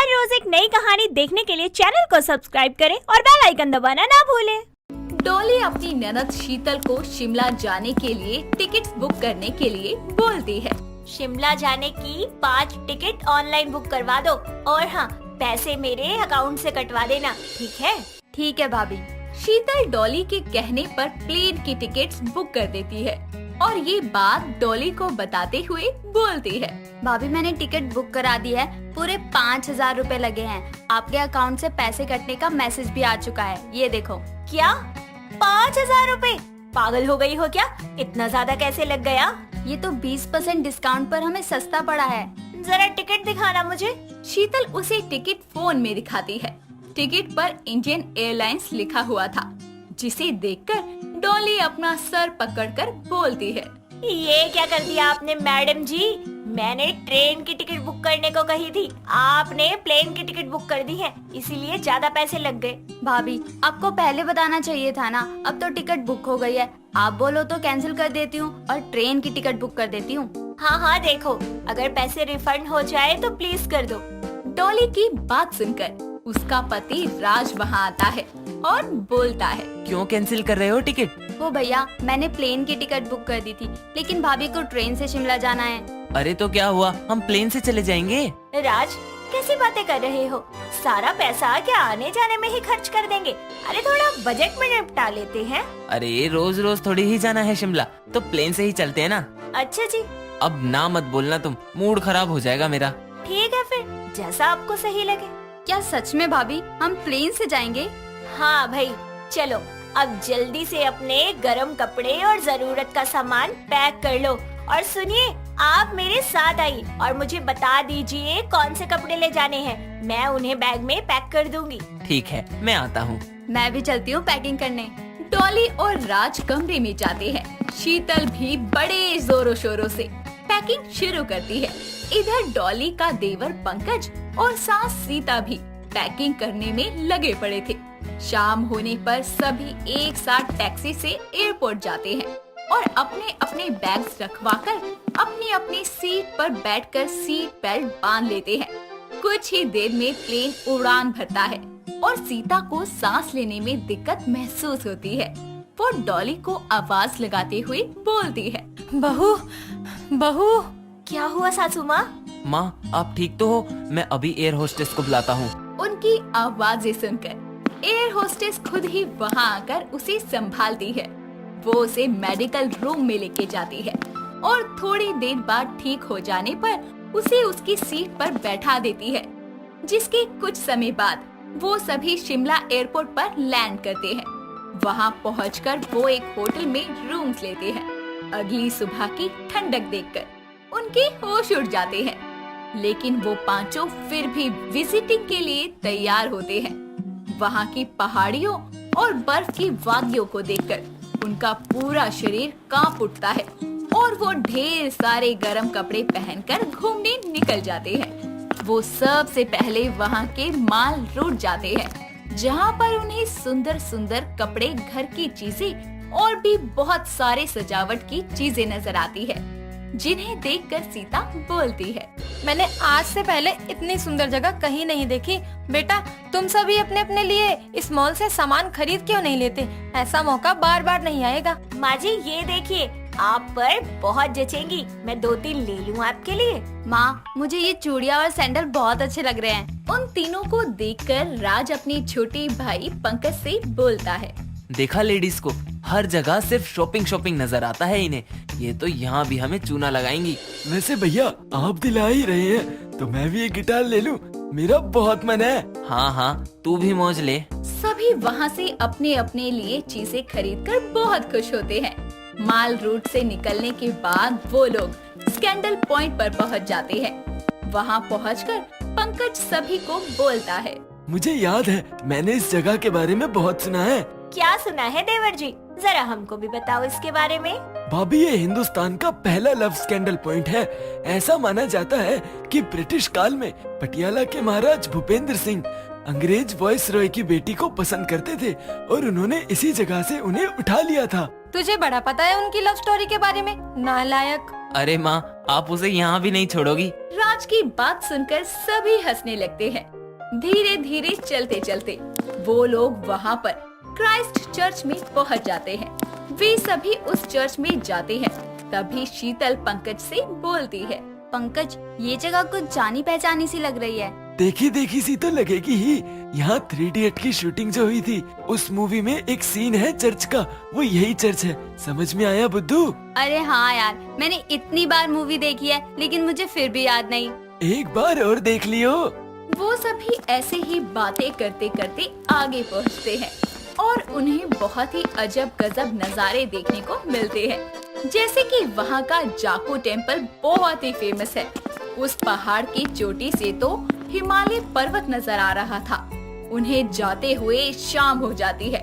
हर रोज एक नई कहानी देखने के लिए चैनल को सब्सक्राइब करें और बेल आइकन दबाना ना भूलें। डॉली अपनी ननद शीतल को शिमला जाने के लिए टिकट्स बुक करने के लिए बोलती है। शिमला जाने की 5 टिकट ऑनलाइन बुक करवा दो और हाँ, पैसे मेरे अकाउंट से कटवा देना, ठीक है? ठीक है भाभी। शीतल डॉली के कहने पर प्लेन की टिकट्स बुक कर देती है और ये बात डॉली को बताते हुए बोलती है, भाभी मैंने टिकट बुक करा दी है, पूरे 5,000 रूपए लगे हैं। आपके अकाउंट से पैसे कटने का मैसेज भी आ चुका है, ये देखो। क्या 5,000 रूपए? पागल हो गई हो क्या? इतना ज्यादा कैसे लग गया? ये तो 20% डिस्काउंट पर हमें सस्ता पड़ा है। जरा टिकट दिखाना मुझे। शीतल उसे टिकट फोन में दिखाती है। टिकट पर इंडियन एयरलाइंस लिखा हुआ था, जिसे देखकर डॉली अपना सर पकड़कर बोलती है, ये क्या कर दिया आपने मैडम जी? मैंने ट्रेन की टिकट बुक करने को कही थी, आपने प्लेन की टिकट बुक कर दी है, इसीलिए ज्यादा पैसे लग गए। भाभी आपको पहले बताना चाहिए था ना, अब तो टिकट बुक हो गई है। आप बोलो तो कैंसिल कर देती हूँ और ट्रेन की टिकट बुक कर देती हूँ। हाँ हाँ देखो, अगर पैसे रिफंड हो जाए तो प्लीज कर दो। डॉली की बात सुनकर उसका पति राज वहाँ आता है और बोलता है, क्यों कैंसिल कर रहे हो टिकट? वो भैया, मैंने प्लेन की टिकट बुक कर दी थी, लेकिन भाभी को ट्रेन से शिमला जाना है। अरे तो क्या हुआ, हम प्लेन से चले जाएंगे। राज, कैसी बातें कर रहे हो? सारा पैसा क्या आने जाने में ही खर्च कर देंगे? अरे थोड़ा बजट में निपटा लेते हैं। अरे रोज रोज थोड़ी ही जाना है शिमला, तो प्लेन से ही चलते हैं ना। अच्छा जी। अब ना मत बोलना तुम, मूड खराब हो जाएगा मेरा। ठीक है फिर, जैसा आपको सही लगे। क्या सच में भाभी हम प्लेन से जाएंगे? हाँ भाई, चलो अब जल्दी से अपने गरम कपड़े और जरूरत का सामान पैक कर लो। और सुनिए, आप मेरे साथ आइए और मुझे बता दीजिए कौन से कपड़े ले जाने हैं, मैं उन्हें बैग में पैक कर दूंगी। ठीक है, मैं आता हूँ। मैं भी चलती हूँ पैकिंग करने। डॉली और राज कमरे में जाते हैं। शीतल भी बड़े जोरों शोरों से पैकिंग शुरू करती है। इधर डॉली का देवर पंकज और सास सीता भी पैकिंग करने में लगे पड़े थे। शाम होने पर सभी एक साथ टैक्सी से एयरपोर्ट जाते हैं और अपने अपने बैग्स रखवाकर अपनी अपनी सीट पर बैठकर सीट बेल्ट बांध लेते हैं। कुछ ही देर में प्लेन उड़ान भरता है और सीता को सांस लेने में दिक्कत महसूस होती है। वो डॉली को आवाज लगाते हुए बोलती है, बहू बहू। क्या हुआ सासू माँ? माँ आप ठीक तो हो? मैं अभी एयर होस्टेस को बुलाता हूँ। उनकी आवाजें सुनकर एयर होस्टेस खुद ही वहाँ आकर उसे संभालती है। वो उसे मेडिकल रूम में लेके जाती है और थोड़ी देर बाद ठीक हो जाने पर उसे उसकी सीट पर बैठा देती है। जिसके कुछ समय बाद वो सभी शिमला एयरपोर्ट पर लैंड करते हैं। वहाँ पहुंचकर वो एक होटल में रूम्स लेते हैं। अगली सुबह की ठंडक देखकर उनके होश उड़ जाते हैं, लेकिन वो पांचों फिर भी विजिटिंग के लिए तैयार होते हैं। वहाँ की पहाड़ियों और बर्फ की वादियों को देखकर उनका पूरा शरीर कांप उठता है और वो ढेर सारे गर्म कपड़े पहनकर घूमने निकल जाते हैं। वो सबसे पहले वहाँ के माल रोड जाते हैं, जहाँ पर उन्हें सुंदर सुंदर कपड़े, घर की चीजें और भी बहुत सारे सजावट की चीजें नजर आती है, जिन्हें देखकर सीता बोलती है, मैंने आज से पहले इतनी सुंदर जगह कहीं नहीं देखी। बेटा तुम सभी अपने अपने लिए इस मॉल से सामान खरीद क्यों नहीं लेते? ऐसा मौका बार बार नहीं आएगा। माँ जी ये देखिए, आप पर बहुत जचेंगी, मैं 2-3 ले लूँ आपके लिए। माँ मुझे ये चूड़ियाँ और सैंडल बहुत अच्छे लग रहे हैं। उन तीनों को देखकर राज अपने छोटे भाई पंकज से बोलता है, देखा लेडीज को, हर जगह सिर्फ शॉपिंग शॉपिंग नजर आता है इन्हें। ये तो यहाँ भी हमें चूना लगाएंगी। वैसे भैया आप दिला ही रहे हैं तो मैं भी एक गिटार ले लूं, मेरा बहुत मन है। हाँ हाँ, तू भी मौज ले। सभी वहाँ से अपने अपने लिए चीजें खरीदकर बहुत खुश होते हैं। माल रूट से निकलने के बाद वो लोग स्कैंडल पॉइंट पर पहुँच जाते हैं। वहाँ पहुँचकर पंकज सभी को बोलता है, मुझे याद है मैंने इस जगह के बारे में बहुत सुना है। क्या सुना है देवर जी? जरा हमको भी बताओ इसके बारे में। भाभी ये हिंदुस्तान का पहला लव स्कैंडल पॉइंट है। ऐसा माना जाता है कि ब्रिटिश काल में पटियाला के महाराज भूपेंद्र सिंह अंग्रेज वॉइस रॉय की बेटी को पसंद करते थे और उन्होंने इसी जगह से उन्हें उठा लिया था। तुझे बड़ा पता है उनकी लव स्टोरी के बारे में, नालायक। अरे माँ, आप उसे यहाँ भी नहीं छोड़ोगी? राज की बात सुनकर सभी हंसने लगते हैं। धीरे धीरे चलते चलते वो लोग वहाँ पर क्राइस्ट चर्च में पहुँच जाते हैं। वे सभी उस चर्च में जाते हैं। तभी शीतल पंकज से बोलती है, पंकज, ये जगह कुछ जानी पहचानी सी लग रही है। देखी देखी सी तो लगेगी ही। यहाँ 3 इडियट की शूटिंग जो हुई थी, उस मूवी में एक सीन है चर्च का, वो यही चर्च है। समझ में आया बुद्धू? अरे हाँ यार, मैंने इतनी बार मूवी देखी है लेकिन मुझे फिर भी याद नहीं। एक बार और देख लियो। वो सभी ऐसे ही बातें करते करते आगे पहुँचते हैं और उन्हें बहुत ही अजब गजब नज़ारे देखने को मिलते हैं। जैसे कि वहाँ का जाको टेम्पल बहुत ही फेमस है। उस पहाड़ की चोटी से तो हिमालय पर्वत नजर आ रहा था। उन्हें जाते हुए शाम हो जाती है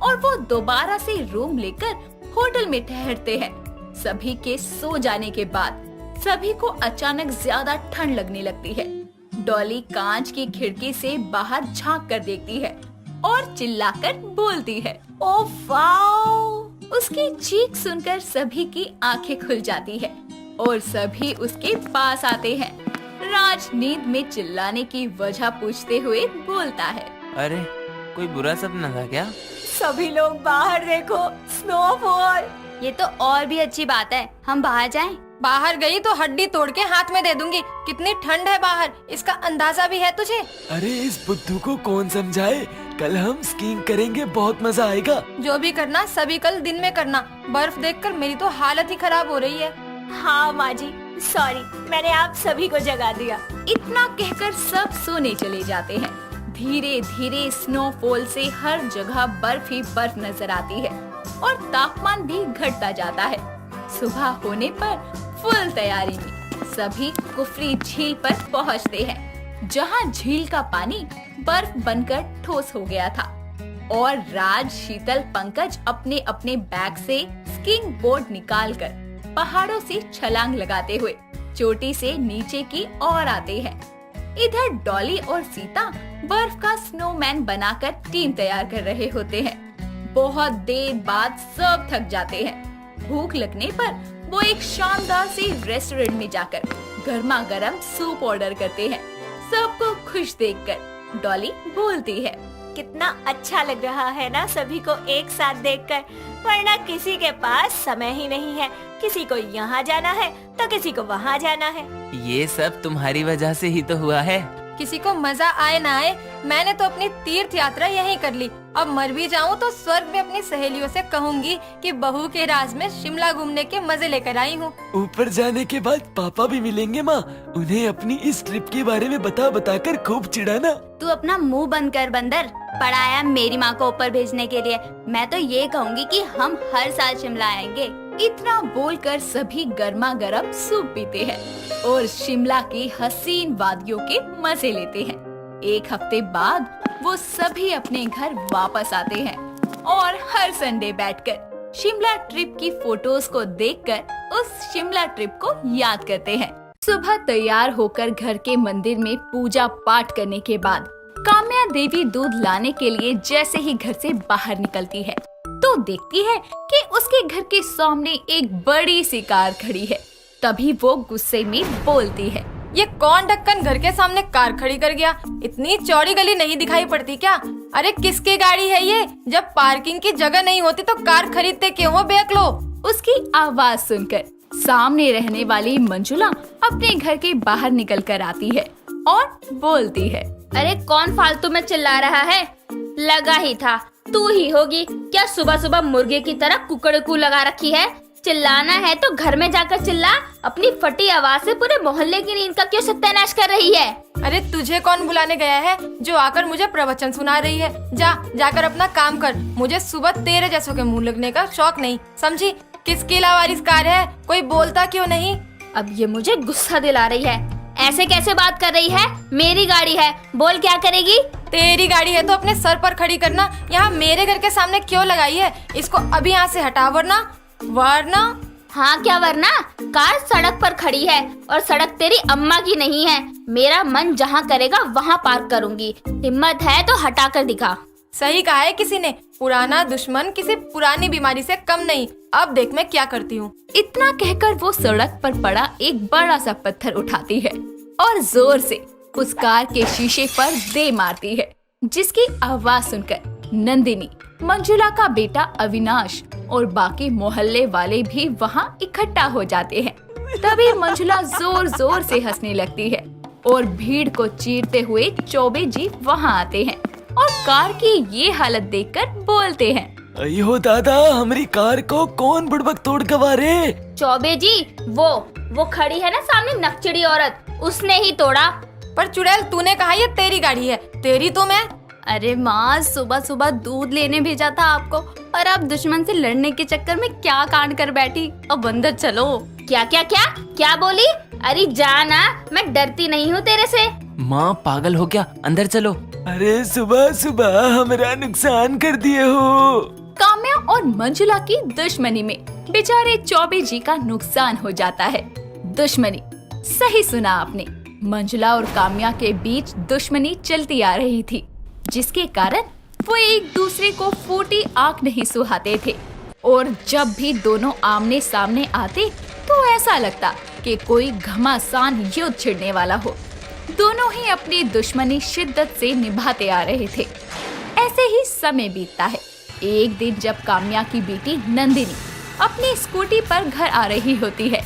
और वो दोबारा से रूम लेकर होटल में ठहरते हैं। सभी के सो जाने के बाद सभी को अचानक ज्यादा ठंड लगने लगती है। डॉली कांच की खिड़की से बाहर झांक कर देखती है और चिल्लाकर बोलती है, ओह वाओ! उसकी चीख सुनकर सभी की आंखें खुल जाती है और सभी उसके पास आते हैं। राज नींद में चिल्लाने की वजह पूछते हुए बोलता है, अरे कोई बुरा सपना था क्या? सभी लोग बाहर देखो, स्नोफॉल। ये तो और भी अच्छी बात है, हम बाहर जाएं? बाहर गई तो हड्डी तोड़ के हाथ में दे दूंगी। कितनी ठंड है बाहर, इसका अंदाजा भी है तुझे? अरे इस बुद्धू को कौन समझाए। कल हम स्कीइंग करेंगे, बहुत मजा आएगा। जो भी करना सभी कल दिन में करना। बर्फ देखकर मेरी तो हालत ही खराब हो रही है। हाँ माँ जी, सॉरी, मैंने आप सभी को जगा दिया। इतना कहकर सब सोने चले जाते हैं। धीरे धीरे स्नोफॉल से हर जगह बर्फ ही बर्फ नजर आती है और तापमान भी घटता जाता है। सुबह होने पर फुल तैयारी में सभी कुफरी झील पर पहुंचते हैं, जहां झील का पानी बर्फ बनकर ठोस हो गया था और राज, शीतल, पंकज अपने अपने बैग से स्कीइंग बोर्ड निकालकर पहाड़ों से छलांग लगाते हुए चोटी से नीचे की ओर आते हैं। इधर डॉली और सीता बर्फ का स्नोमैन बनाकर टीम तैयार कर रहे होते हैं। बहुत देर बाद सब थक जाते हैं। भूख लगने पर वो एक शानदार से रेस्टोरेंट में जाकर गर्मा गर्म सूप ऑर्डर करते हैं। सबको खुश देखकर डॉली बोलती है, कितना अच्छा लग रहा है ना सभी को एक साथ देखकर, वरना किसी के पास समय ही नहीं है। किसी को यहाँ जाना है तो किसी को वहाँ जाना है। ये सब तुम्हारी वजह से ही तो हुआ है। किसी को मजा आए ना आए, मैंने तो अपनी तीर्थ यात्रा यहीं कर ली। अब मर भी जाऊं तो स्वर्ग में अपनी सहेलियों से कहूंगी कि बहू के राज में शिमला घूमने के मजे लेकर आई हूँ। ऊपर जाने के बाद पापा भी मिलेंगे माँ, उन्हें अपनी इस ट्रिप के बारे में बता कर खूब चिढ़ाना। तू अपना मुंह बंद कर बंदर, पढ़ाया मेरी माँ को ऊपर भेजने के लिए। मैं तो ये कहूँगी कि हम हर साल शिमला आएंगे। इतना बोलकर सभी गर्मा गर्म सूप पीते हैं और शिमला की हसीन वादियों के मजे लेते हैं। एक हफ्ते बाद वो सभी अपने घर वापस आते हैं और हर संडे बैठकर शिमला ट्रिप की फोटोज को देखकर उस शिमला ट्रिप को याद करते हैं। सुबह तैयार होकर घर के मंदिर में पूजा पाठ करने के बाद काम्या देवी दूध लाने के लिए जैसे ही घर से बाहर निकलती है तो देखती है कि उसके घर के सामने एक बड़ी सी कार खड़ी है। तभी वो गुस्से में बोलती है, ये कौन ढक्कन घर के सामने कार खड़ी कर गया? इतनी चौड़ी गली नहीं दिखाई पड़ती क्या? अरे किसकी गाड़ी है ये? जब पार्किंग की जगह नहीं होती तो कार खरीदते क्यों हो बेअक्लो? उसकी आवाज सुनकर सामने रहने वाली मंजुला अपने घर के बाहर निकल कर आती है और बोलती है, अरे कौन फालतू में चिल्ला रहा है? लगा ही था तू ही होगी। क्या सुबह सुबह मुर्गे की तरह कुकड़कू लगा रखी है? चिल्लाना है तो घर में जाकर चिल्ला। अपनी फटी आवाज से पूरे मोहल्ले की नींद का क्यों सत्यानाश कर रही है? अरे तुझे कौन बुलाने गया है जो आकर मुझे प्रवचन सुना रही है? जाकर अपना काम कर। मुझे सुबह तेरे जैसों के मुंह लगने का शौक नहीं, समझी? किसकी लावारिस कार है? कोई बोलता क्यों नहीं? अब ये मुझे गुस्सा दिला रही है। ऐसे कैसे बात कर रही है? मेरी गाड़ी है, बोल क्या करेगी? तेरी गाड़ी है तो अपने सर पर खड़ी करना। यहाँ मेरे घर के सामने क्यों लगाई है? इसको अभी यहाँ से हटा, वरना। हाँ क्या वरना? कार सड़क पर खड़ी है और सड़क तेरी अम्मा की नहीं है। मेरा मन जहाँ करेगा वहाँ पार्क करूँगी। हिम्मत है तो हटा कर दिखा। सही कहा है किसी ने, पुराना दुश्मन किसी पुरानी बीमारी से कम नहीं। अब देख मैं क्या करती हूँ। इतना कहकर वो सड़क पर पड़ा एक बड़ा सा पत्थर उठाती है और जोर से उस कार के शीशे पर दे मारती है, जिसकी आवाज सुनकर नंदिनी, मंजुला का बेटा अविनाश और बाकी मोहल्ले वाले भी वहाँ इकट्ठा हो जाते हैं। तभी मंजुला जोर जोर से हंसने लगती है और भीड़ को चीरते हुए चौबे जी वहाँ आते हैं और कार की ये हालत देखकर बोलते हैं, अयो दादा, हमारी कार को कौन बुड़बक तोड़ गवारे। चौबे जी, वो खड़ी है ना सामने नकचड़ी औरत, उसने ही तोड़ा। पर चुड़ैल, तूने कहा ये तेरी गाड़ी है, तेरी तो मैं। अरे माँ, सुबह सुबह दूध लेने भेजा था आपको और आप दुश्मन से लड़ने के चक्कर में क्या कांड कर बैठी। अब अंदर चलो। क्या क्या क्या क्या बोली? अरे जाना, मैं डरती नहीं हूँ तेरे से। माँ पागल हो क्या, अंदर चलो। अरे सुबह सुबह हमारा नुकसान कर दिए हो। काम्या और मंजुला की दुश्मनी में बेचारे चौबे जी का नुकसान हो जाता है। दुश्मनी, सही सुना आपने। मंजुला और काम्या के बीच दुश्मनी चलती आ रही थी, जिसके कारण वो एक दूसरे को फूटी आंख नहीं सुहाते थे और जब भी दोनों आमने सामने आते तो ऐसा लगता कि कोई घमासान युद्ध छिड़ने वाला हो। दोनों ही अपनी दुश्मनी शिद्दत से निभाते आ रहे थे। ऐसे ही समय बीतता है। एक दिन जब काम्या की बेटी नंदिनी अपनी स्कूटी पर घर आ रही होती है,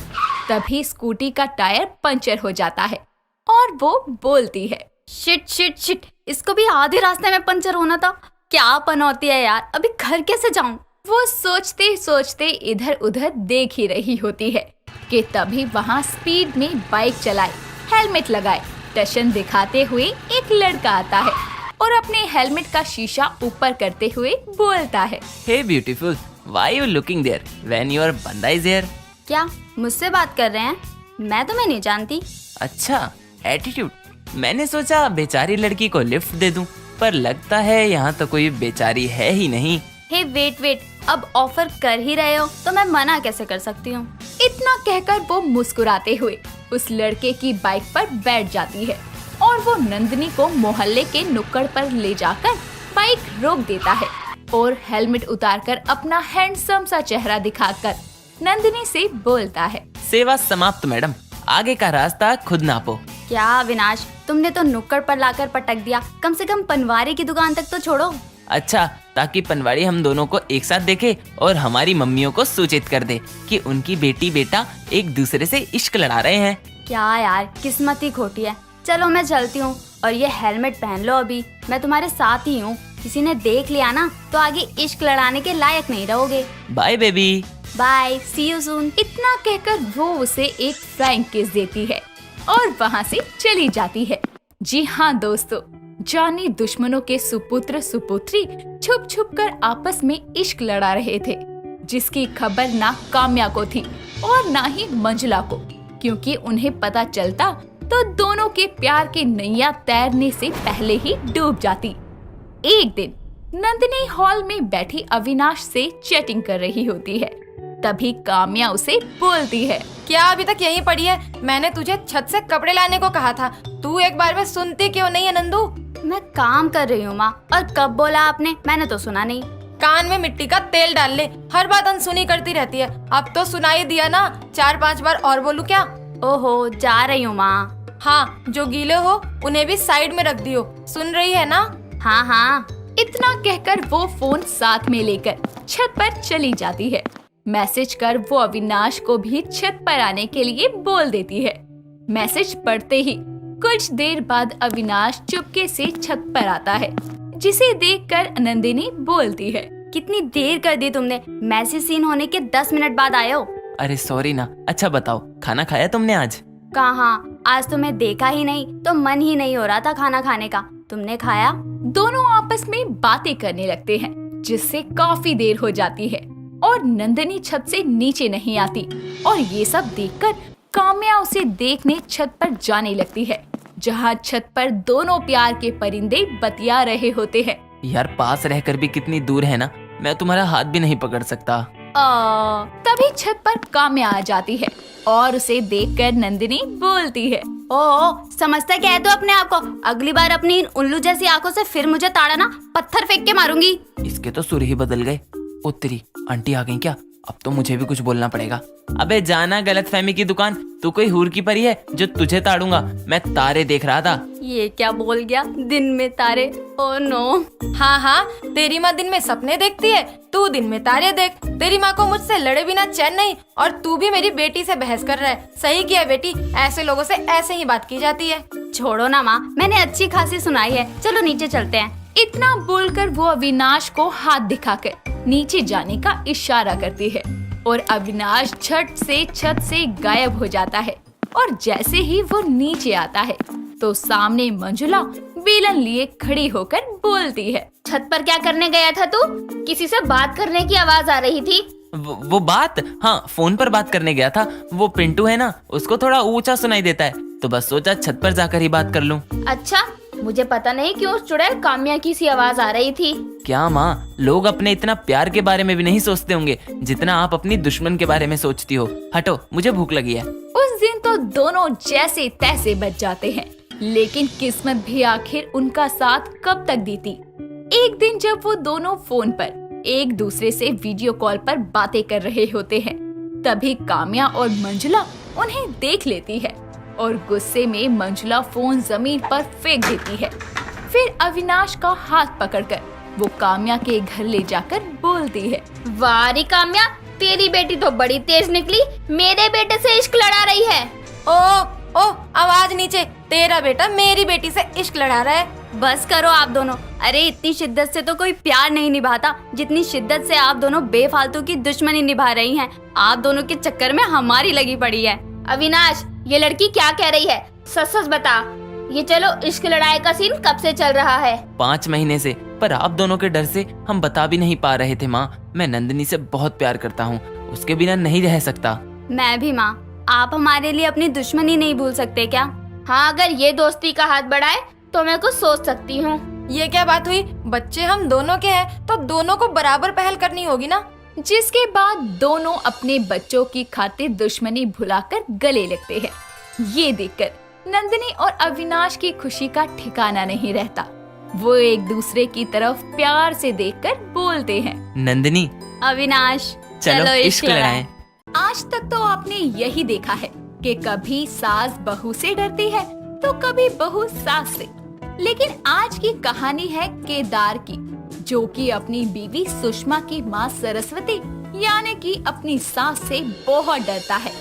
तभी स्कूटी का टायर पंचर हो जाता है और वो बोलती है, शिट शिट शिट, इसको भी आधे रास्ते में पंचर होना था। क्या पनौती है यार, अभी घर कैसे जाऊं? वो सोचते सोचते इधर उधर देख ही रही होती है कि तभी वहाँ स्पीड में बाइक चलाए, हेलमेट लगाए, टशन दिखाते हुए एक लड़का आता है और अपने हेलमेट का शीशा ऊपर करते हुए बोलता है, hey beautiful, why you looking there when your बंदा इज हियर? क्या मुझसे बात कर रहे हैं? मैं तुम्हें नहीं जानती। अच्छा, एटीट्यूड। मैंने सोचा बेचारी लड़की को लिफ्ट दे दूं, पर लगता है यहाँ तो कोई बेचारी है ही नहीं। हे वेट, अब ऑफर कर ही रहे हो तो मैं मना कैसे कर सकती हूँ? इतना कहकर वो मुस्कुराते हुए उस लड़के की बाइक पर बैठ जाती है और वो नंदिनी को मोहल्ले के नुक्कड़ पर ले जाकर बाइक रोक देता है और हेलमेट उतारकर अपना हैंडसम सा चेहरा दिखाकर नंदिनी से बोलता है, सेवा समाप्त मैडम, आगे का रास्ता खुद नापो। क्या अविनाश, तुमने तो नुक्कड़ पर लाकर पटक दिया, कम से कम पनवारी की दुकान तक तो छोड़ो। अच्छा, ताकि पनवाड़ी हम दोनों को एक साथ देखे और हमारी मम्मियों को सूचित कर दे कि उनकी बेटी बेटा एक दूसरे से इश्क लड़ा रहे हैं। क्या यार, किस्मत ही खोटी है। चलो मैं चलती हूँ और ये हेलमेट पहन लो, अभी मैं तुम्हारे साथ ही हूँ। किसी ने देख लिया ना तो आगे इश्क लड़ाने के लायक नहीं रहोगे। Bye baby. Bye, see you soon. इतना कहकर वो उसे एक फ्लाइंग किस देती है और वहाँ से चली जाती है। जी हाँ दोस्तों, जानी दुश्मनों के सुपुत्र सुपुत्री छुप छुप कर आपस में इश्क लड़ा रहे थे, जिसकी खबर ना काम्या को थी और ना ही मंजुला को, क्योंकि उन्हें पता चलता तो दोनों के प्यार की नैया तैरने से पहले ही डूब जाती। एक दिन नंदिनी हॉल में बैठी अविनाश से चैटिंग कर रही होती है। तभी काम्या उसे बोलती है, क्या अभी तक यहीं पड़ी है? मैंने तुझे छत से कपड़े लाने को कहा था, तू एक बार में सुनती क्यों नहीं है नंदू? मैं काम कर रही हूँ माँ। और कब बोला आपने? मैंने तो सुना नहीं। कान में मिट्टी का तेल डाल ले, हर बात अनसुनी करती रहती है। अब तो सुनाई दिया ना, 4-5 बार और बोलूं क्या? ओहो, जा रही हूँ माँ। हाँ, जो गीले हो उन्हें भी साइड में रख दियो, सुन रही है ना? हाँ हाँ। इतना कहकर वो फोन साथ में लेकर छत पर चली जाती है। मैसेज कर वो अविनाश को भी छत पर आने के लिए बोल देती है। मैसेज पढ़ते ही कुछ देर बाद अविनाश चुपके से छत पर आता है, जिसे देखकर नंदिनी बोलती है, कितनी देर कर दी तुमने? मैसेज सीन होने के 10 मिनट बाद आए हो। अरे सॉरी ना। अच्छा बताओ, खाना खाया तुमने आज? कहाँ, आज तुम्हें देखा ही नहीं तो मन ही नहीं हो रहा था खाना खाने का। तुमने खाया? दोनों आपस में बातें करने लगते हैं, जिससे काफी देर हो जाती है और नंदिनी छत से नीचे नहीं आती और ये सब देखकर काम्या उसे देखने छत पर जाने लगती है, जहाँ छत पर दोनों प्यार के परिंदे बतिया रहे होते हैं। यार पास रहकर भी कितनी दूर है ना, मैं तुम्हारा हाथ भी नहीं पकड़ सकता। तभी छत पर काम्या आ जाती है और उसे देखकर नंदिनी बोलती है, ओ समझता क्या है तू अपने आप को? अगली बार अपनी इन उल्लू जैसी आंखों से फिर मुझे ताड़ा ना, पत्थर फेंक के मारूंगी। इसके तो सुर ही बदल गए। ओ तेरी, आंटी आ गई क्या? अब तो मुझे भी कुछ बोलना पड़ेगा। अबे जाना गलतफहमी की दुकान, तू कोई हूर की परी है जो तुझे ताड़ूंगा? मैं तारे देख रहा था। ये क्या बोल गया? दिन में तारे? Oh no. हाँ हाँ, तेरी माँ दिन में सपने देखती है, तू दिन में तारे देख। तेरी माँ को मुझसे लड़े बिना चैन नहीं, और तू भी मेरी बेटी से बहस कर रहा है। सही किया बेटी, ऐसे लोगों से ऐसे ही बात की जाती है। छोड़ो ना माँ, मैंने अच्छी खासी सुनाई है, चलो नीचे चलते हैं। इतना बोलकर वो अविनाश को हाथ दिखाकर नीचे जाने का इशारा करती है और अविनाश झट से छत से गायब हो जाता है। और जैसे ही वो नीचे आता है तो सामने मंजुला बेलन लिए खड़ी होकर बोलती है, छत पर क्या करने गया था तू? किसी से बात करने की आवाज आ रही थी। वो बात, हाँ फोन पर बात करने गया था। वो पिंटू है ना, उसको थोड़ा ऊंचा सुनाई देता है, तो बस सोचा छत पर जाकर ही बात कर लूं। अच्छा, मुझे पता नहीं क्यों उस चुड़ैल काम्या की सी आवाज आ रही थी। क्या माँ, लोग अपने इतना प्यार के बारे में भी नहीं सोचते होंगे जितना आप अपनी दुश्मन के बारे में सोचती हो। हटो, मुझे भूख लगी है। उस दिन तो दोनों जैसे तैसे बच जाते हैं, लेकिन किस्मत भी आखिर उनका साथ कब तक देती। एक दिन जब वो दोनों फोन पर एक दूसरे से वीडियो कॉल पर बातें कर रहे होते हैं, तभी काम्या और मंजुला उन्हें देख लेती है और गुस्से में मंजुला फोन जमीन पर फेंक देती है। फिर अविनाश का हाथ पकड़कर वो काम्या के घर ले जाकर बोलती है, वाह रे काम्या, तेरी बेटी तो बड़ी तेज निकली, मेरे बेटे से इश्क लड़ा रही है। ओ आवाज नीचे, तेरा बेटा मेरी बेटी से इश्क लड़ा रहा है। बस करो आप दोनों। अरे इतनी शिद्दत से तो कोई प्यार नहीं निभाता जितनी शिद्दत से आप दोनों बेफालतू की दुश्मनी निभा रही हैं। आप दोनों के चक्कर में हमारी लगी पड़ी है। अविनाश, ये लड़की क्या कह रही है? सच सच बता। ये चलो इश्क लड़ाई का सीन कब से चल रहा है? 5 महीने से, पर आप दोनों के डर से हम बता भी नहीं पा रहे थे। माँ, मैं नंदिनी से बहुत प्यार करता हूँ, उसके बिना नहीं रह सकता। मैं भी माँ। आप हमारे लिए अपनी दुश्मनी नहीं भूल सकते क्या? हाँ, अगर ये दोस्ती का हाथ बढ़ाए तो मैं कुछ सोच सकती हूँ। ये क्या बात हुई? बच्चे हम दोनों के हैं तो दोनों को बराबर पहल करनी होगी ना। जिसके बाद दोनों अपने बच्चों की खातिर दुश्मनी भुलाकर गले लगते हैं। ये देखकर नंदिनी और अविनाश की खुशी का ठिकाना नहीं रहता। वो एक दूसरे की तरफ प्यार से देखकर बोलते हैं, नंदिनी, अविनाश, चलो इश्क लड़ाएं। आज तक तो आपने यही देखा है कि कभी सास बहू से डरती है तो कभी बहू सास से, लेकिन आज की कहानी है केदार की, जो कि अपनी बीवी सुषमा की माँ सरस्वती यानी कि अपनी सास से बहुत डरता है।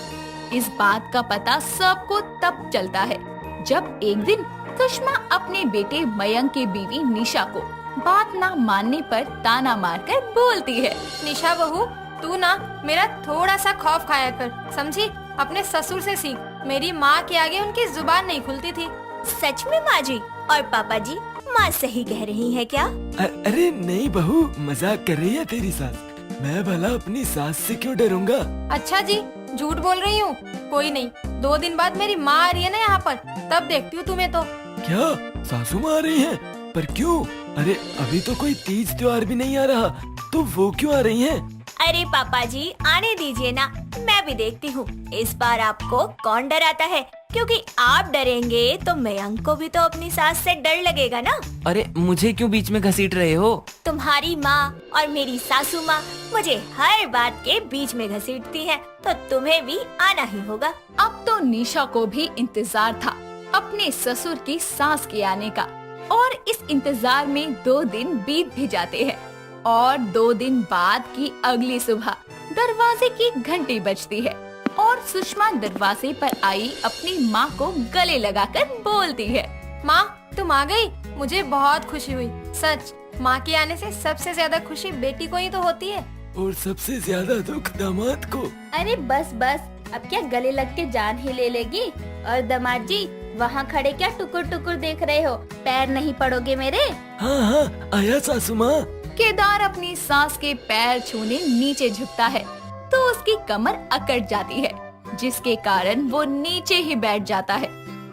इस बात का पता सबको तब चलता है जब एक दिन सुषमा अपने बेटे मयंक की बीवी निशा को बात ना मानने पर ताना मारकर बोलती है, निशा बहू, तू ना मेरा थोड़ा सा खौफ खाया कर, समझी? अपने ससुर से सीख। मेरी माँ के आगे उनकी जुबान नहीं खुलती थी। सच में माँ जी और पापा जी, माँ सही कह रही है क्या? अरे नहीं बहू, मजाक कर रही है तेरी सास। मैं भला अपनी सास से क्यों डरूंगा? अच्छा जी, झूठ बोल रही हूँ। कोई नहीं, 2 दिन बाद मेरी माँ आ रही है ना यहाँ पर, तब देखती हूँ तुम्हें तो। क्या सासू माँ आ रही हैं? पर क्यों? अरे अभी तो कोई तीज त्योहार भी नहीं आ रहा, तो वो क्यों आ रही हैं? अरे पापा जी, आने दीजिए ना, मैं भी देखती हूँ इस बार आपको कौन डराता है, क्योंकि आप डरेंगे तो मयंक को भी तो अपनी सास से डर लगेगा ना। अरे मुझे क्यों बीच में घसीट रहे हो? तुम्हारी माँ और मेरी सासू माँ मुझे हर बात के बीच में घसीटती हैं, तो तुम्हें भी आना ही होगा। अब तो निशा को भी इंतजार था अपने ससुर की सास के आने का, और इस इंतजार में 2 दिन बीत भी जाते हैं। और 2 दिन बाद की अगली सुबह दरवाजे की घंटी बजती है और सुषमा दरवाजे पर आई अपनी माँ को गले लगाकर बोलती है, माँ तुम आ गई, मुझे बहुत खुशी हुई। सच, माँ के आने से सबसे ज्यादा खुशी बेटी को ही तो होती है। और सबसे ज्यादा दुख दामाद को। अरे बस बस, अब क्या गले लग के जान ही ले लेगी? और दामाद जी, वहाँ खड़े क्या टुकुर टुकुर देख रहे हो? पैर नहीं पड़ोगे मेरे? हाँ हाँ, आया सासू माँ। केदार अपनी सास के पैर छूने नीचे झुकता है तो उसकी कमर अकड़ जाती है, जिसके कारण वो नीचे ही बैठ जाता है।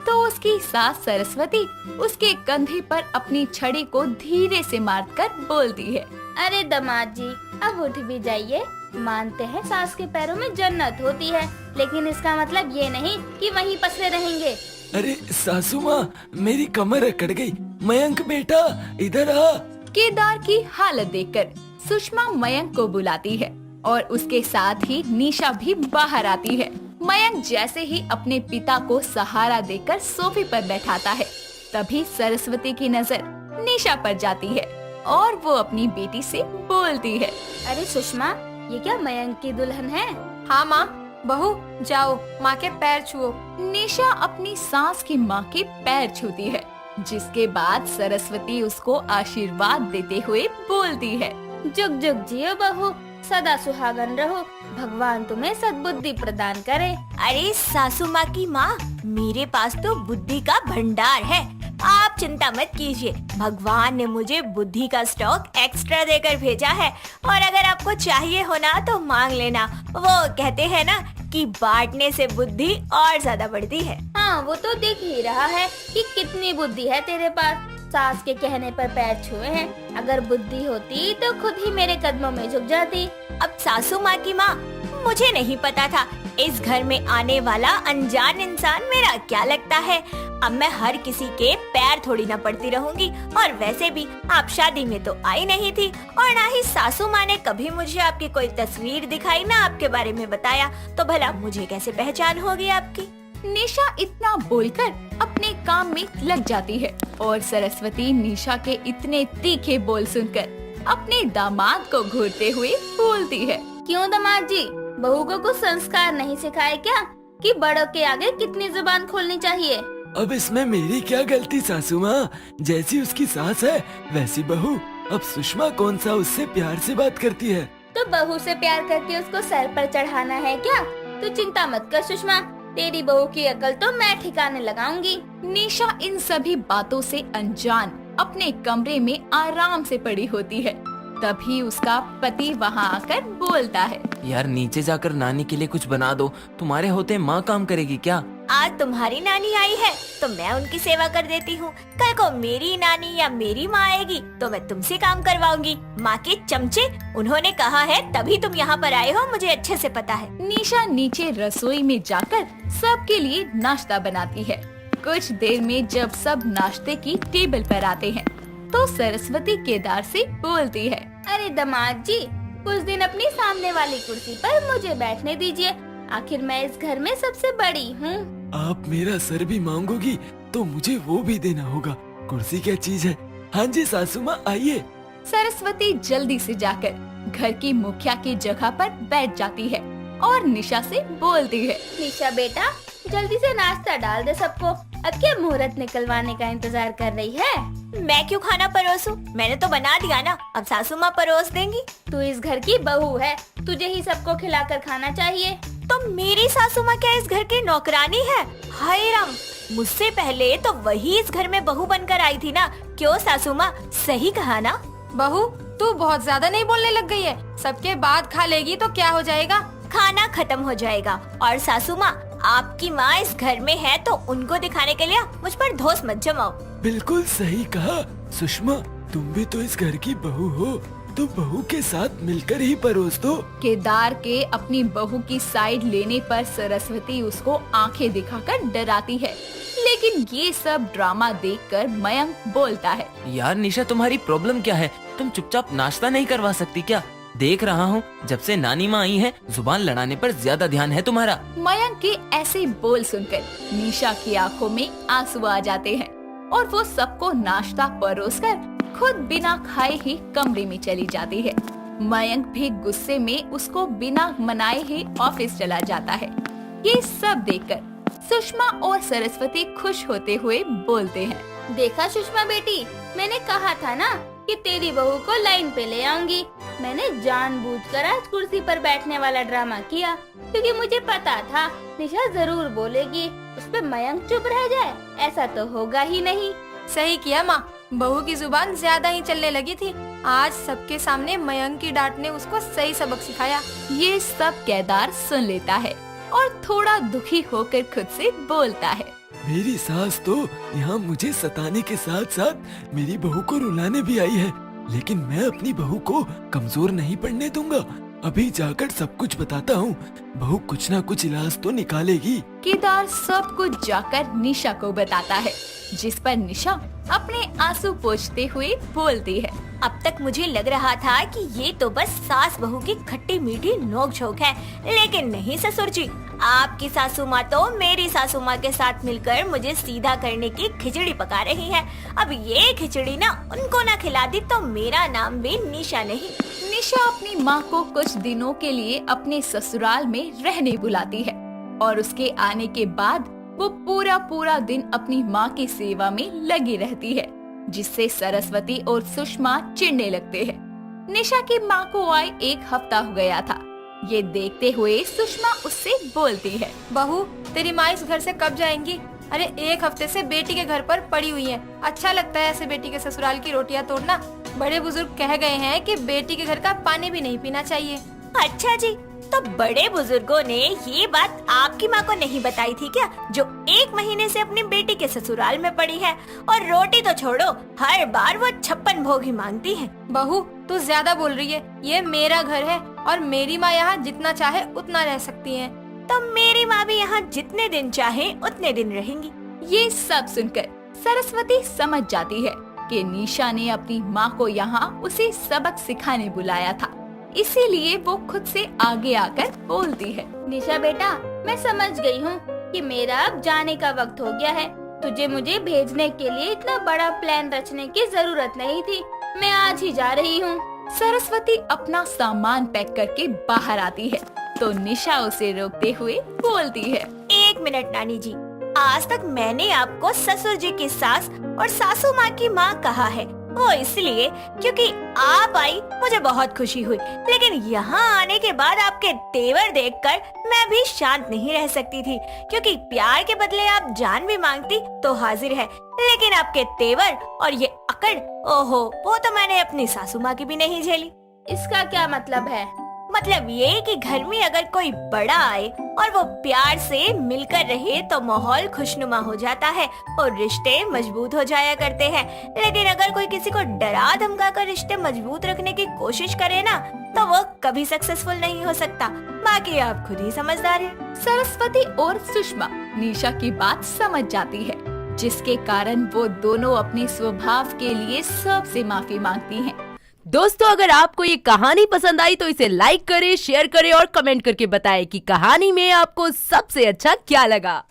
तो उसकी सास सरस्वती उसके कंधे पर अपनी छड़ी को धीरे से मारकर बोलती है, अरे दामाद जी, अब उठ भी जाइए, मानते हैं सास के पैरों में जन्नत होती है, लेकिन इसका मतलब ये नहीं कि वहीं पसरे रहेंगे। अरे सासू माँ, मेरी कमर अकड़ गई। मयंक बेटा इधर आ। केदार की हालत देखकर सुषमा मयंक को बुलाती है और उसके साथ ही निशा भी बाहर आती है। मयंक जैसे ही अपने पिता को सहारा देकर सोफे पर बैठाता है, तभी सरस्वती की नजर निशा पर जाती है और वो अपनी बेटी से बोलती है। अरे सुषमा, ये क्या मयंक की दुल्हन है? हाँ माँ, बहू जाओ माँ के पैर छुओ। निशा अपनी सास की माँ के पैर छूती है, जिसके बाद सरस्वती उसको आशीर्वाद देते हुए बोलती है। जुग जुग जियो बहू, सदा सुहागन रहो, भगवान तुम्हें सद्बुद्धि प्रदान करे। अरे सासू माँ की माँ, मेरे पास तो बुद्धि का भंडार है, आप चिंता मत कीजिए। भगवान ने मुझे बुद्धि का स्टॉक एक्स्ट्रा देकर भेजा है, और अगर आपको चाहिए हो ना तो मांग लेना। वो कहते हैं ना कि बांटने से बुद्धि और ज्यादा बढ़ती है। हाँ, वो तो दिख ही रहा है कि कितनी बुद्धि है तेरे पास। सास के कहने पर पैर छुए हैं, अगर बुद्धि होती तो खुद ही मेरे कदमों में झुक जाती। अब सासू माँ की माँ, मुझे नहीं पता था इस घर में आने वाला अनजान इंसान मेरा क्या लगता है। अब मैं हर किसी के पैर थोड़ी ना पड़ती रहूंगी, और वैसे भी आप शादी में तो आई नहीं थी, और ना ही सासू माँ ने कभी मुझे आपकी कोई तस्वीर दिखाई, ना आपके बारे में बताया, तो भला मुझे कैसे पहचान होगी आपकी। निशा इतना बोलकर अपने काम में लग जाती है और सरस्वती निशा के इतने तीखे बोल सुनकर अपने दामाद को घूरते हुए बोलती है। क्यों दामाद जी, बहू को कुछ संस्कार नहीं सिखाए क्या कि बड़ों के आगे कितनी जुबान खोलनी चाहिए? अब इसमें मेरी क्या गलती सासू माँ, जैसी उसकी सास है वैसी बहू। अब सुषमा कौन सा उससे प्यार से बात करती है। तो बहू से प्यार करके उसको सर पर चढ़ाना है क्या? तो चिंता मत कर सुषमा, तेरी बहू की अकल तो मैं ठिकाने लगाऊंगी। निशा इन सभी बातों से अनजान अपने कमरे में आराम से पड़ी होती है। तभी उसका पति वहाँ आकर बोलता है। यार नीचे जाकर नानी के लिए कुछ बना दो, तुम्हारे होते माँ काम करेगी क्या? आज तुम्हारी नानी आई है तो मैं उनकी सेवा कर देती हूँ। कल को मेरी नानी या मेरी माँ आएगी तो मैं तुमसे काम करवाऊंगी। माँ के चमचे, उन्होंने कहा है तभी तुम यहाँ पर आए हो, मुझे अच्छे से पता है। निशा नीचे रसोई में जाकर सबके लिए नाश्ता बनाती है। कुछ देर में जब सब नाश्ते की टेबल पर आते हैं तो सरस्वती केदार से बोलती है। अरे दामाद जी, कुछ दिन अपनी सामने वाली कुर्सी पर मुझे बैठने दीजिए, आखिर मैं इस घर में सबसे बड़ी हूँ। आप मेरा सर भी मांगोगी तो मुझे वो भी देना होगा। कुर्सी क्या चीज है। हाँ जी सासू माँ, आइए। सरस्वती जल्दी से जाकर घर की मुखिया की जगह पर बैठ जाती है और निशा से बोलती है। निशा बेटा, जल्दी से नाश्ता डाल दे सबको, अब क्या मुहूर्त निकलवाने का इंतजार कर रही है? मैं क्यों खाना परोसूं? मैंने तो बना दिया ना, अब सासू माँ परोस देंगी। तू इस घर की बहू है, तुझे ही सबको खिलाकर खाना चाहिए। तो मेरी सासू माँ क्या इस घर की नौकरानी है? हाय राम, मुझसे पहले तो वही इस घर में बहू बनकर आई थी ना। क्यों सासू माँ, सही कहा ना? बहू तू बहुत ज्यादा नहीं बोलने लग गई है। सबके बाद खा लेगी तो क्या हो जाएगा? खाना खत्म हो जाएगा। और सासू माँ, आपकी माँ इस घर में है तो उनको दिखाने के लिए मुझ पर धोस मत जमाओ। बिल्कुल सही कहा सुषमा, तुम भी तो इस घर की बहू हो, तो बहू के साथ मिलकर ही परोस दो। केदार के अपनी बहू की साइड लेने पर सरस्वती उसको आंखें दिखाकर डराती है, लेकिन ये सब ड्रामा देखकर मयंक बोलता है। यार निशा, तुम्हारी प्रॉब्लम क्या है? तुम चुपचाप नाश्ता नहीं करवा सकती क्या? देख रहा हूँ जब से नानी माँ आई है, जुबान लड़ाने पर ज्यादा ध्यान है तुम्हारा। मयंक के ऐसे बोल सुनकर निशा की आंखों में आंसू आ जाते हैं और वो सबको नाश्ता परोसकर खुद बिना खाए ही कमरे में चली जाती है। मयंक भी गुस्से में उसको बिना मनाए ही ऑफिस चला जाता है। ये सब देखकर सुषमा और सरस्वती खुश होते हुए बोलते हैं। देखा सुषमा बेटी, मैंने कहा था ना कि तेरी बहू को लाइन पे ले आऊंगी। मैंने जानबूझकर आज कुर्सी पर बैठने वाला ड्रामा किया, क्योंकि मुझे पता था निशा जरूर बोलेगी, उस पे मयंक चुप रह जाए, ऐसा तो होगा ही नहीं। सही किया माँ, बहू की जुबान ज्यादा ही चलने लगी थी। आज सबके सामने मयंक की डांट ने उसको सही सबक सिखाया। ये सब केदार सुन लेता है और थोड़ा दुखी होकर खुद से बोलता है। मेरी सास तो यहाँ मुझे सताने के साथ साथ मेरी बहू को रुलाने भी आई है, लेकिन मैं अपनी बहू को कमजोर नहीं पड़ने दूंगा। अभी जाकर सब कुछ बताता हूँ। बहू कुछ ना कुछ इलाज तो निकालेगी। केदार सब कुछ जाकर निशा को बताता है, जिस पर निशा अपने आंसू पोंछते हुए बोलती है। अब तक मुझे लग रहा था कि ये तो बस सास बहू की खट्टी मीठी नोक-झोंक है, लेकिन नहीं ससुर जी। आपकी सासू माँ तो मेरी सासू माँ के साथ मिलकर मुझे सीधा करने की खिचड़ी पका रही है। अब ये खिचड़ी ना उनको ना खिला दी तो मेरा नाम भी निशा नहीं। निशा अपनी माँ को कुछ दिनों के लिए अपने ससुराल में रहने बुलाती है और उसके आने के बाद वो पूरा दिन अपनी माँ की सेवा में लगी रहती है, जिससे सरस्वती और सुषमा चिढ़ने लगते हैं। निशा की माँ को आए 1 हफ्ता हो गया था। ये देखते हुए सुषमा उससे बोलती है, बहू तेरी माँ इस घर से कब जाएंगी? अरे 1 हफ्ते से बेटी के घर पर पड़ी हुई है। अच्छा लगता है ऐसे बेटी के ससुराल की रोटियां तोड़ना। बड़े बुजुर्ग कह गए हैं कि बेटी के घर का पानी भी नहीं पीना चाहिए। अच्छा जी, तो बड़े बुजुर्गों ने ये बात आपकी माँ को नहीं बताई थी क्या, जो 1 महीने से अपनी बेटी के ससुराल में पड़ी है? और रोटी तो छोड़ो, हर बार वो 56 भोग ही मांगती है। बहू तू ज्यादा बोल रही है। ये मेरा घर है और मेरी माँ यहाँ जितना चाहे उतना रह सकती है। तो मेरी माँ भी यहाँ जितने दिन चाहे उतने दिन रहेंगी। ये सब सुनकर सरस्वती समझ जाती है कि निशा ने अपनी माँ को यहाँ उसे सबक सिखाने बुलाया था, इसीलिए वो खुद से आगे आकर बोलती है। निशा बेटा, मैं समझ गई हूँ कि मेरा अब जाने का वक्त हो गया है। तुझे मुझे भेजने के लिए इतना बड़ा प्लान रचने की जरूरत नहीं थी। मैं आज ही जा रही हूँ। सरस्वती अपना सामान पैक करके बाहर आती है तो निशा उसे रोकते हुए बोलती है, 1 मिनट नानी जी, आज तक मैंने आपको ससुर जी की सास और सासू माँ की माँ कहा है। वो इसलिए क्योंकि आप आई मुझे बहुत खुशी हुई, लेकिन यहाँ आने के बाद आपके तेवर देखकर मैं भी शांत नहीं रह सकती थी, क्योंकि प्यार के बदले आप जान भी मांगती तो हाजिर है, लेकिन आपके तेवर और ये अकड़, ओहो, वो तो मैंने अपनी सासू माँ की भी नहीं झेली। इसका क्या मतलब है? मतलब ये कि घर में अगर कोई बड़ा आए और वो प्यार से मिलकर रहे तो माहौल खुशनुमा हो जाता है और रिश्ते मजबूत हो जाया करते हैं, लेकिन अगर कोई किसी को डरा धमका कर रिश्ते मजबूत रखने की कोशिश करे ना, तो वो कभी सक्सेसफुल नहीं हो सकता। बाकी आप खुद ही समझदार हैं। सरस्वती और सुषमा निशा की बात समझ जाती है, जिसके कारण वो दोनों अपने स्वभाव के लिए सबसे माफी मांगती हैं। दोस्तों, अगर आपको ये कहानी पसंद आई तो इसे लाइक करें, शेयर करें और कमेंट करके बताएं कि कहानी में आपको सबसे अच्छा क्या लगा।